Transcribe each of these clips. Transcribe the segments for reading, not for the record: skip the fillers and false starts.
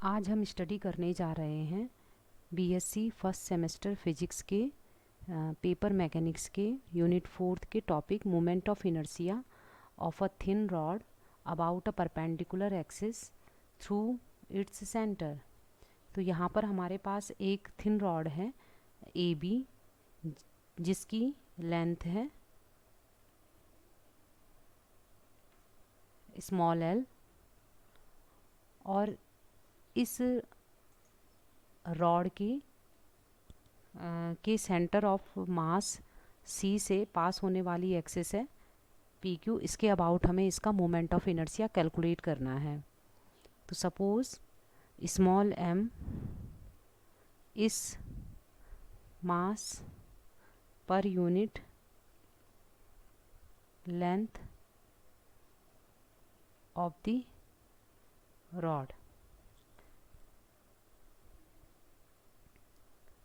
आज हम स्टडी करने जा रहे हैं बीएससी फर्स्ट सेमेस्टर फिजिक्स के पेपर मैकेनिक्स के यूनिट 4 के topic moment of inertia of a thin rod about a perpendicular axis through its centre. तो यहाँ पर हमारे पास एक थिन रॉड है ए बी, जिसकी लेंथ है स्मॉल एल, और इस रॉड के सेंटर ऑफ मास सी से पास होने वाली एक्सिस है पी क्यू। इसके अबाउट हमें इसका मोमेंट ऑफ इनर्शिया कैलकुलेट करना है। तो suppose small M is mass per unit length of the rod.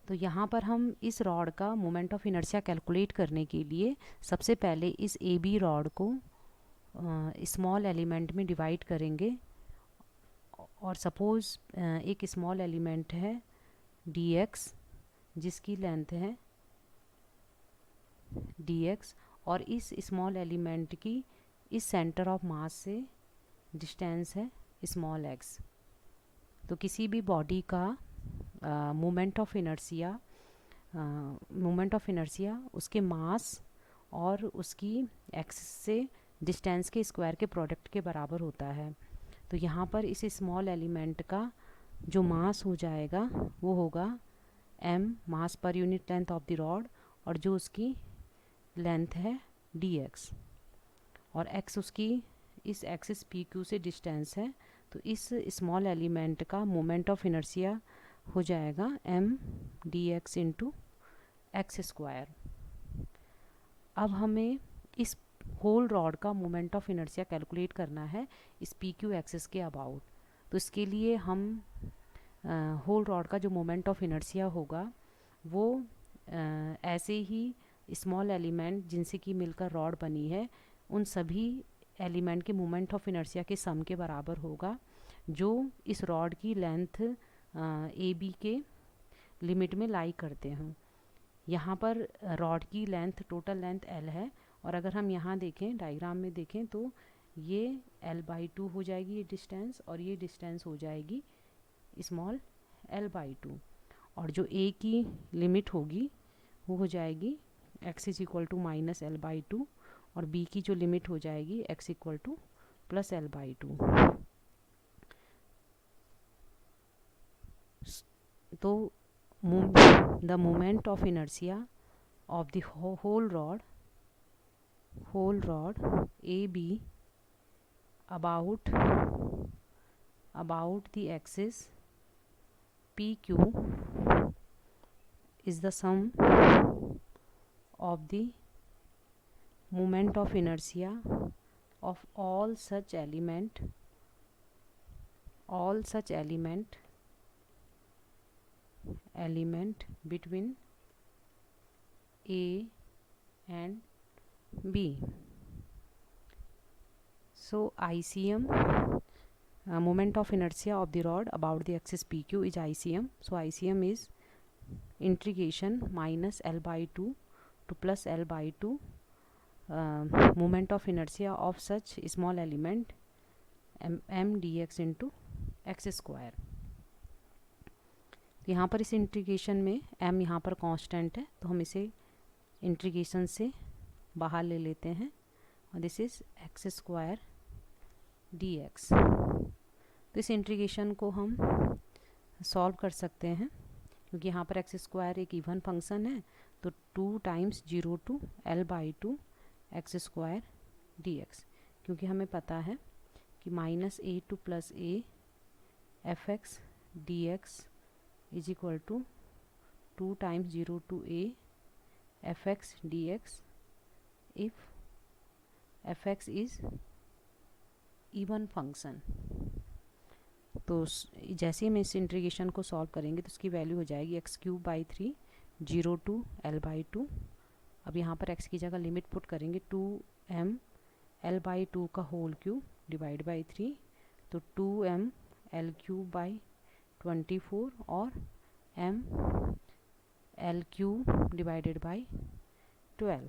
तो यहाँ पर हम इस रॉड का मोमेंट ऑफ इनर्शिया कैलकुलेट करने के लिए सबसे पहले इस ए बी रॉड को स्मॉल एलिमेंट में डिवाइड करेंगे। और सपोज़ एक स्मॉल एलिमेंट है डी एक्स, जिसकी लेंथ है डी एक्स, और इस स्मॉल एलिमेंट की इस सेंटर ऑफ मास से डिस्टेंस है स्मॉल एक्स। तो किसी भी बॉडी का मोमेंट ऑफ इनर्शिया उसके मास और उसकी एक्सिस से डिस्टेंस के स्क्वायर के प्रोडक्ट के बराबर होता है। तो यहाँ पर इस स्मॉल एलिमेंट का जो मास हो जाएगा वो होगा m mass per unit length of the rod, और जो उसकी लेंथ है dx, और x उसकी इस एक्सिस पी क्यू से डिस्टेंस है। तो इस स्मॉल एलिमेंट का मोमेंट ऑफ इनर्शिया हो जाएगा m dx into x square. अब हमें इस होल रॉड का मोमेंट ऑफ इनर्शिया कैलकुलेट करना है इस पी क्यू एक्सिस के अबाउट। तो इसके लिए हम होल रॉड का जो मोमेंट ऑफ इनर्शिया होगा वो ऐसे ही स्मॉल एलिमेंट जिनसे कि मिलकर रॉड बनी है उन सभी एलिमेंट के मोमेंट ऑफ इनर्शिया के सम के बराबर होगा, जो इस रॉड की लेंथ ए बी के लिमिट में लाई करते हैं। यहाँ पर रॉड की लेंथ टोटल लेंथ एल है, और अगर हम यहाँ देखें डायग्राम में देखें तो ये l/2 हो जाएगी ये डिस्टेंस, और ये डिस्टेंस हो जाएगी स्मॉल l/2। और जो a की लिमिट होगी वो हो जाएगी x = -l/2, और b की जो लिमिट हो जाएगी x = +l/2। तो the moment of inertia of the whole rod AB about the axis PQ is the sum of the moment of inertia of all such element between A and B. So ICM, moment of inertia of the rod about the axis PQ is ICM. So ICM is integration minus l/2 to plus l/2 moment of inertia of such small element m dx into x square। यहाँ पर इस integration में m यहाँ पर constant है, तो हम इसे इंटीग्रेशन से बाहर ले लेते हैं, और this is x square dx। तो इस इंटीग्रेशन को हम सॉल्व कर सकते हैं, क्योंकि यहाँ पर एक्स स्क्वायर एक इवन फंक्शन है। तो 2 times 0 to l/2 x square dx, क्योंकि हमें पता है कि -a to +a fx dx is equal to 2 times 0 to a fx dx if fx is even function। तो जैसे ही हम इस इंटीग्रेशन को सॉल्व करेंगे तो उसकी वैल्यू हो जाएगी x³ 0 to l/2। अब यहाँ पर x की जगह लिमिट पुट करेंगे 2m l/2 का होल क्यूब डिवाइड बाई 3, तो 2m l³ 24 और m l cube divided by 12।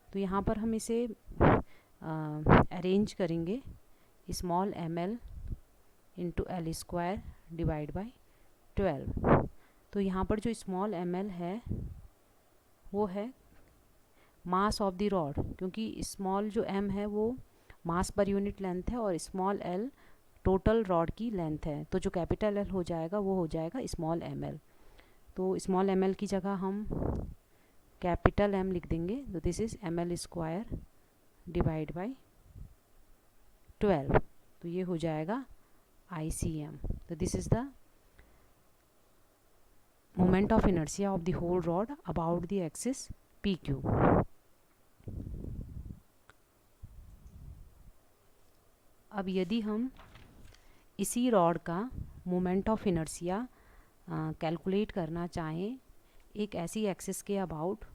तो यहाँ पर हम इसे अरेंज करेंगे, small M L into L square divide by 12। तो यहाँ पर जो स्मॉल एम एल है वो है मास ऑफ द रॉड, क्योंकि स्मॉल जो m है वो मास पर यूनिट लेंथ है और स्मॉल l टोटल रॉड की लेंथ है। तो जो कैपिटल L हो जाएगा वो हो जाएगा स्मॉल एम एल। तो स्मॉल एम एल की जगह हम कैपिटल M लिख देंगे। तो this is M L square divide by 12। तो ये हो जाएगा ICM। तो this is the moment of inertia of the whole rod about the axis PQ। अब यदि हम इसी रॉड का मोमेंट ऑफ इनर्शिया कैलकुलेट करना चाहें एक ऐसी एक्सिस के अबाउट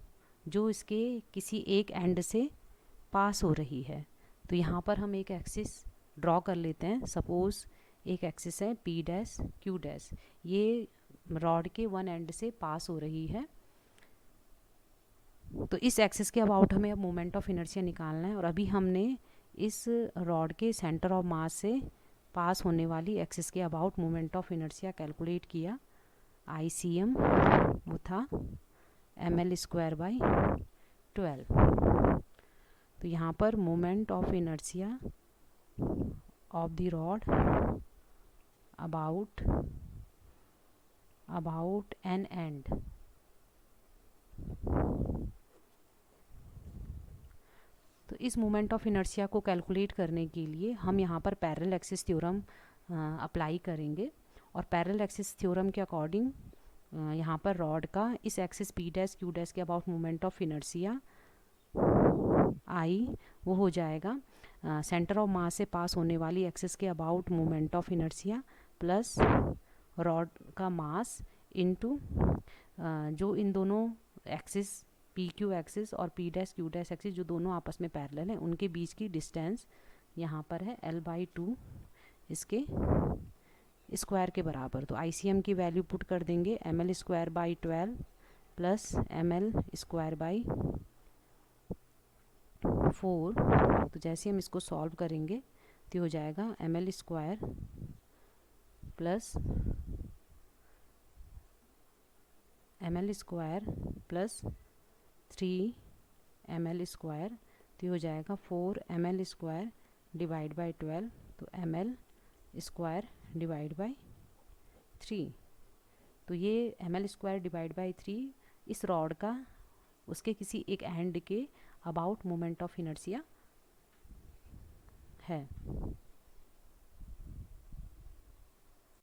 जो इसके किसी एक एंड से पास हो रही है, तो यहाँ पर हम एक एक्सिस ड्रॉ कर लेते हैं। सपोज़ एक एक्सिस है P डैश Q डैश, ये रॉड के वन एंड से पास हो रही है। तो इस एक्सिस के अबाउट हमें अब मोमेंट ऑफ इनर्शिया निकालना है, और अभी हमने इस रॉड के सेंटर ऑफ मास से पास होने वाली एक्सिस के about moment of inertia calculate किया। ICM वो था ml स्क्वायर बाई 12। तो यहाँ पर moment of inertia of the rod about an and. तो इस मोमेंट ऑफ इनर्शिया को कैलकुलेट करने के लिए हम यहाँ पर पैरेलल एक्सिस थ्योरम अप्लाई करेंगे, और पैरेलल एक्सिस थ्योरम के अकॉर्डिंग यहाँ पर रॉड का इस axis P dash Q dash के about moment of inertia I वो हो जाएगा सेंटर ऑफ मास से पास होने वाली एक्सिस के about moment of inertia plus rod का मास इनटू जो इन दोनों एक्सिस PQ एक्सिस और P dash Q dash axis जो दोनों आपस में पैरेलल हैं उनके बीच की डिस्टेंस यहाँ पर है L/2 इसके स्क्वायर के बराबर। तो ICM की वैल्यू पुट कर देंगे ml square by 12 plus ml square by 4। तो जैसे हम इसको सॉल्व करेंगे तो हो जाएगा ml square plus plus 3 ml square, तो हो जाएगा 4 ml स्क्वायर डिवाइड बाई 12। तो ml स्क्वायर डिवाइड बाई 3। तो ये ml स्क्वायर डिवाइड बाई 3 इस रॉड का उसके किसी एक एंड के अबाउट मोमेंट ऑफ इनर्शिया है।